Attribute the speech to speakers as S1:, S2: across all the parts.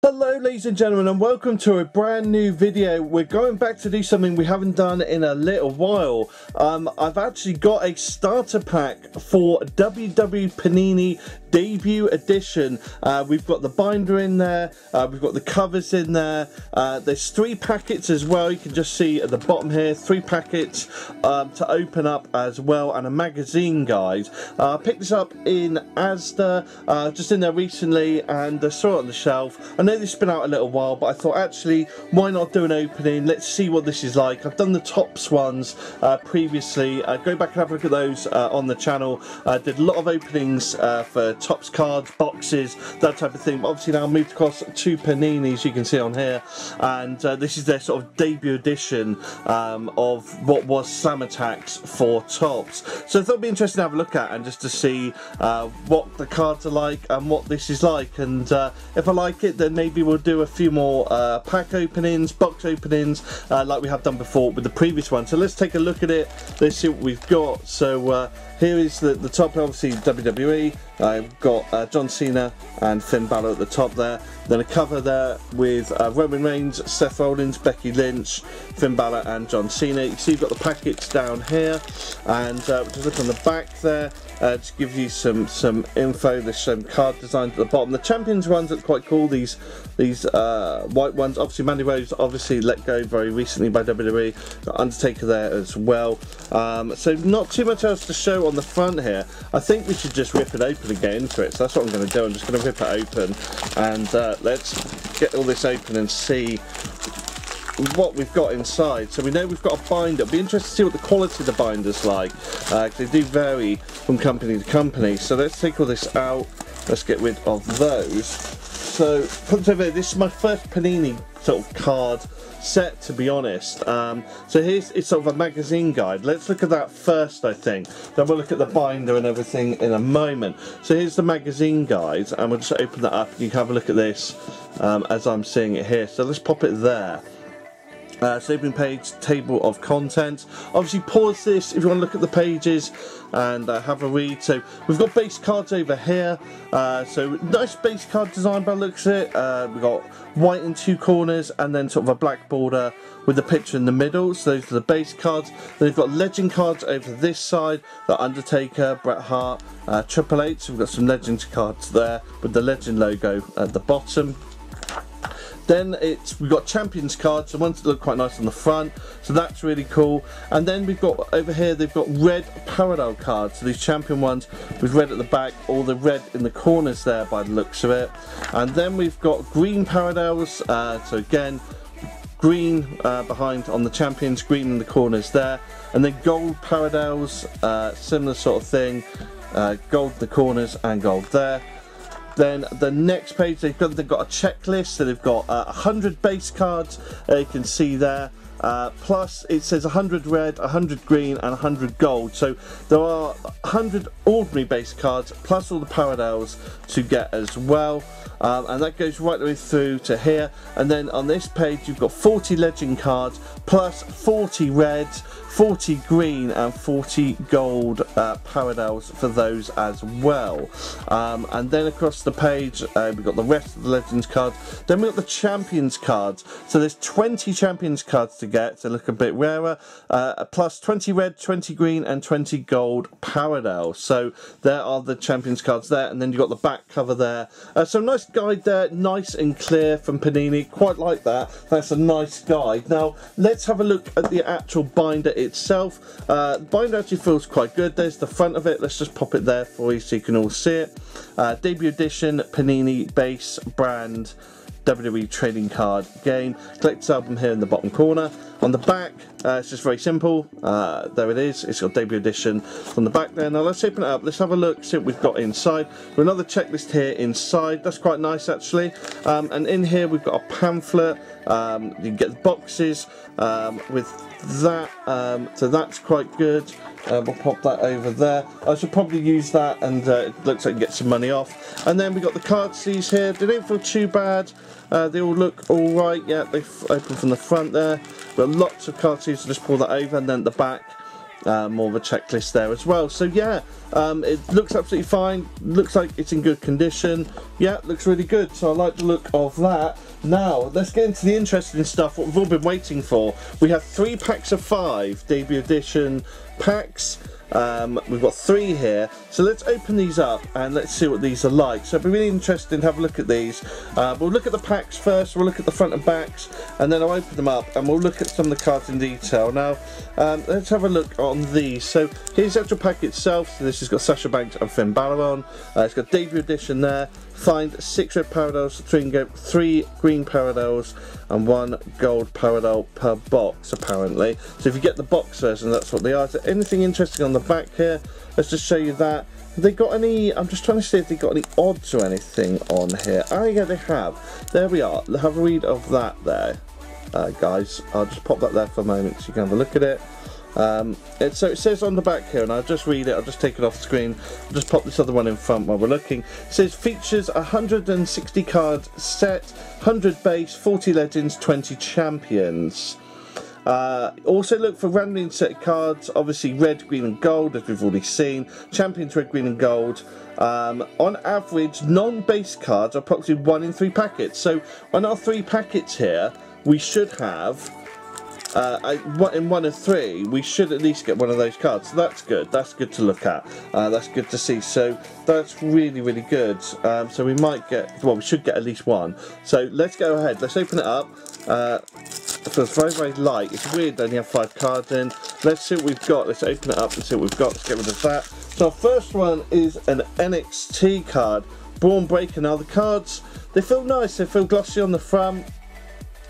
S1: Hello ladies and gentlemen, and welcome to a brand new video. We're going back to do something we haven't done in a little while. I've actually got a starter pack for Wwe Panini debut edition. We've got the binder in there, we've got the covers in there, there's 3 packets as well. You can just see at the bottom here, 3 packets to open up as well, and a magazine guide. I picked this up in Asda, just in there recently, and I saw it on the shelf. I know this has been out a little while, but I thought actually why not do an opening. Let's see what this is like. I've done the Tops ones previously. Go back and have a look at those on the channel. Did a lot of openings for Tops cards, boxes, that type of thing. But obviously now I moved across to Panini's, you can see on here, and this is their sort of debut edition of what was Slam Attacks for Tops. So I thought it'd be interesting to have a look at and just to see what the cards are like and what this is like, and if I like it, then maybe we'll do a few more pack openings, box openings, like we have done before with the previous one. So let's take a look at it, let's see what we've got. So here is the top, obviously WWE. I've got John Cena and Finn Balor at the top there. Then a cover there with Roman Reigns, Seth Rollins, Becky Lynch, Finn Balor and John Cena. You see you've got the packets down here, and just look on the back there. Just give you some info. There's some card designs at the bottom. The Champions ones look quite cool. These white ones. Obviously Mandy Rose obviously let go very recently by WWE. Got Undertaker there as well. So not too much else to show on the front here. I think we should just rip it open and get into it. So that's what I'm going to do. I'm just going to rip it open, and let's get all this open and see what we've got inside. So we know we've got a binder. It'll be interesting to see what the quality of the binder's like. They do vary from company to company. So let's take all this out. Let's get rid of those. So put over here. This is my first Panini sort of card set, to be honest. So it's sort of a magazine guide. Let's look at that first, I think. Then we'll look at the binder and everything in a moment. So here's the magazine guide, and we'll just open that up. You can have a look at this as I'm seeing it here. So let's pop it there. So opening page, table of contents. Obviously pause this if you want to look at the pages and have a read. So we've got base cards over here. So nice base card design by the looks of it. We've got white in 2 corners and then sort of a black border with the picture in the middle. So those are the base cards. Then we've got legend cards over this side. The Undertaker, Bret Hart, Triple H. So we've got some legend cards there with the legend logo at the bottom. Then we've got Champions cards, the ones that look quite nice on the front, so that's really cool. And then we've got over here, they've got red parallel cards, so these Champion ones with red at the back, all the red in the corners there by the looks of it. And then we've got green parallels, so again, green behind on the Champions, green in the corners there. And then gold parallels, similar sort of thing, gold in the corners and gold there. Then the next page, they've got a checklist, so they've got 100 base cards, you can see there. Plus it says 100 red, 100 green and 100 gold. So there are 100 ordinary base cards plus all the parallels to get as well. And that goes right the way through to here. And then on this page you've got 40 legend cards plus 40 reds, 40 green and 40 gold parallels for those as well. And then across the page we've got the rest of the legends cards. Then we've got the Champions cards. So there's 20 Champions cards to get, so look a bit rarer, plus 20 red, 20 green and 20 gold parallels. So there are the Champions cards there, and then you've got the back cover there. So nice guide there, nice and clear from Panini, quite like that. That's a nice guide. Now let's have a look at the actual binder itself. The binder actually feels quite good. There's the front of it. Let's just pop it there for you so you can all see it. Debut edition Panini base brand WWE trading card game. Collector's album here in the bottom corner. On the back, it's just very simple. There it is. It's got debut edition on the back there. Now let's open it up. Let's have a look, see what we've got inside. We've another checklist here inside. That's quite nice actually. And in here we've got a pamphlet. You can get the boxes with that. So that's quite good. We'll pop that over there. I should probably use that, and it looks like you get some money off. And then we've got the card sleeves here. They don't feel too bad. They all look alright. Yeah, they open from the front there. We've got lots of card sleeves, so just pull that over, and then the back more of a checklist there as well. So yeah, it looks absolutely fine. Looks like it's in good condition. Yeah, looks really good. So I like the look of that. Now let's get into the interesting stuff, what we've all been waiting for. We have 3 packs of 5 debut edition packs. We've got 3 here, so let's open these up and let's see what these are like. So it'll be really interesting to have a look at these. We'll look at the packs first, we'll look at the front and backs, and then I'll open them up and we'll look at some of the cards in detail. Now let's have a look on these. So here's the actual pack itself. So this has got Sasha Banks and Finn Balor on. It's got debut edition there. Find 6 red parallels, 3 green parallels, and 1 gold parallel per box apparently. So if you get the box version, that's what they are. Is there anything interesting on the back here? Let's just show you that. Have they got any? I'm just trying to see if they got any odds or anything on here. Oh yeah, they have. There we are. Have a read of that there, guys. I'll just pop that there for a moment so you can have a look at it. So it says on the back here, and I'll just read it, I'll just take it off the screen, I'll just pop this other one in front while we're looking. It says features 160 card set, 100 base, 40 legends, 20 champions. Also look for randomly inserted cards, obviously red, green and gold as we've already seen, champions red, green and gold. On average, non-base cards are approximately 1 in 3 packets. So on our 3 packets here, we should have in 1 of 3, we should at least get one of those cards. So that's good. That's good to look at. That's good to see. So that's really, really good. So we might get, well, we should get at least 1. So let's go ahead. Let's open it up. It feels very, very light. It's weird they only have 5 cards in. Let's see what we've got. Let's open it up and see what we've got. Let's get rid of that. So our first one is an NXT card, Braun Breaker. Now the cards, they feel nice. They feel glossy on the front.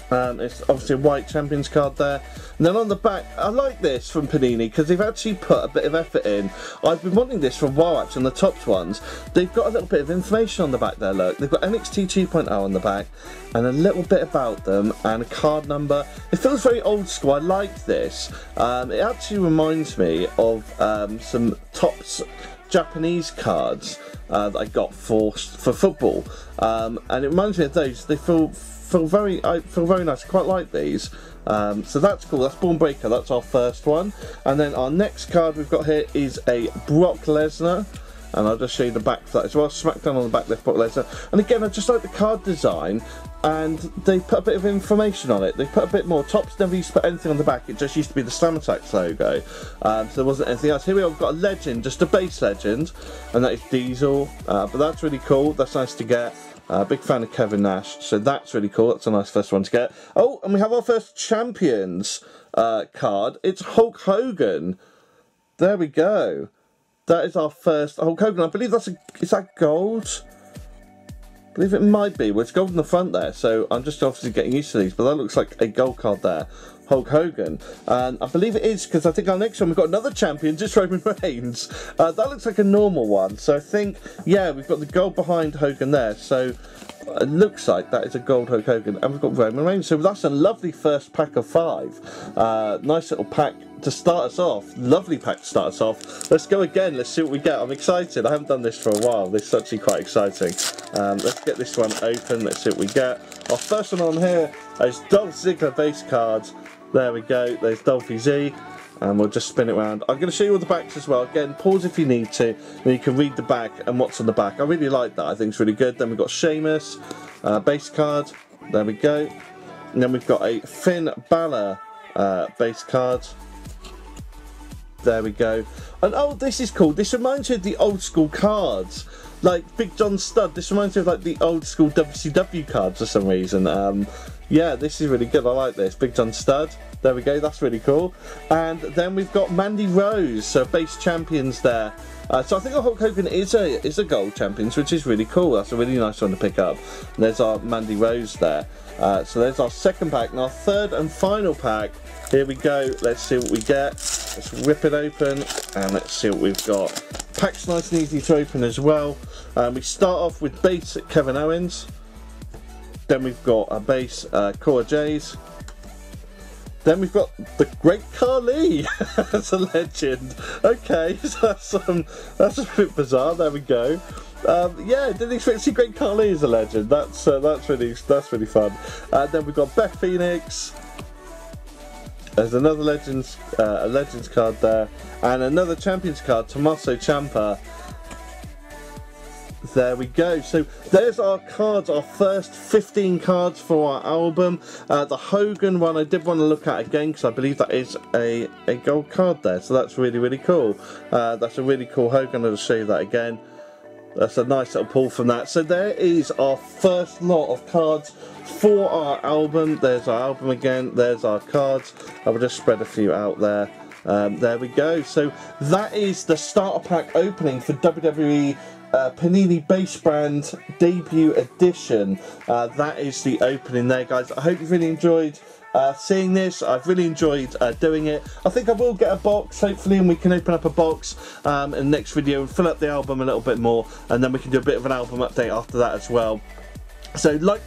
S1: It's obviously a white champions card there, and then on the back, I like this from Panini because they've actually put a bit of effort in. I've been wanting this for a while actually. On the top ones, they've got a little bit of information on the back there. Look, they've got NXT 2.0 on the back and a little bit about them and a card number. It feels very old school. I like this. It actually reminds me of some Topps Japanese cards that I got for football, and it reminds me of those. They feel very nice. I quite like these. So that's cool. That's Braun Breaker. That's our first one. And then our next card we've got here is a Brock Lesnar. And I'll just show you the back for that as well. Smackdown on the back left, Brock Lesnar. And again, I just like the card design. And they put a bit of information on it. They put a bit more. Topps never used to put anything on the back. It just used to be the Slam Attacks logo. So there wasn't anything else. Here we are. We've got a legend, just a base legend. And that is Diesel. But that's really cool. That's nice to get. Big fan of Kevin Nash, so that's really cool. That's a nice first one to get. Oh, and we have our first Champions card. It's Hulk Hogan. There we go. That is our first Hulk Hogan. I believe that's is that gold? I believe it might be. Well, it's gold in the front there, so I'm just obviously getting used to these, but that looks like a gold card there. Hulk Hogan, and I believe it is because I think our next one we've got another champion, just Roman Reigns. That looks like a normal one, so I think, yeah, we've got the gold behind Hogan there, so it looks like that is a gold Hulk Hogan, and we've got Roman Reigns, so that's a lovely first pack of 5. Nice little pack to start us off. Lovely pack to start us off. Let's go again. Let's see what we get. I'm excited. I haven't done this for a while. This is actually quite exciting. Let's get this one open. Let's see what we get. Our first one on here is Dolph Ziggler base cards. There we go. There's Dolphy Z. And we'll just spin it around. I'm going to show you all the backs as well. Again, pause if you need to. Then you can read the back and what's on the back. I really like that. I think it's really good. Then we've got Sheamus base card. There we go. And then we've got a Finn Balor base card. There we go. And oh, this is cool. This reminds me of the old school cards. Like Big John Studd. This reminds me of like the old school WCW cards for some reason. Yeah, this is really good. I like this. Big John Studd. There we go. That's really cool. And then we've got Mandy Rose. So base champions there. So I think Hulk Hogan is a gold champions, which is really cool. That's a really nice one to pick up. And there's our Mandy Rose there. So there's our second pack. And our third and final pack. Here we go. Let's see what we get. Let's rip it open and let's see what we've got. Pack's nice and easy to open as well. We start off with base Kevin Owens. Then we've got a base Cora Jays. Then we've got the Great Khali as a legend. Okay, so that's a bit bizarre. There we go. Yeah, didn't expect to see Great Khali as a legend. That's really fun. Then we've got Beth Phoenix. There's another Legends card there, and another Champions card, Tommaso Ciampa. There we go. So there's our cards, our first 15 cards for our album. The Hogan one I did want to look at again because I believe that is a gold card there. So that's really, really cool. That's a really cool Hogan. I'll show you that again. That's a nice little pull from that. So there is our first lot of cards for our album. There's our album again. There's our cards. I will just spread a few out there. There we go. So that is the starter pack opening for WWE Panini Base Brand Debut Edition. That is the opening there, guys. I hope you've really enjoyed seeing this. I've really enjoyed doing it. I think I will get a box, hopefully, and we can open up a box in the next video and fill up the album a little bit more, and then we can do a bit of an album update after that as well. So like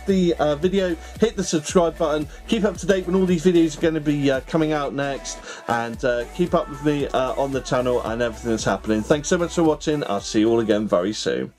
S1: the video, hit the subscribe button, keep up to date when all these videos are going to be coming out next, and keep up with me on the channel and everything that's happening. Thanks so much for watching. I'll see you all again very soon.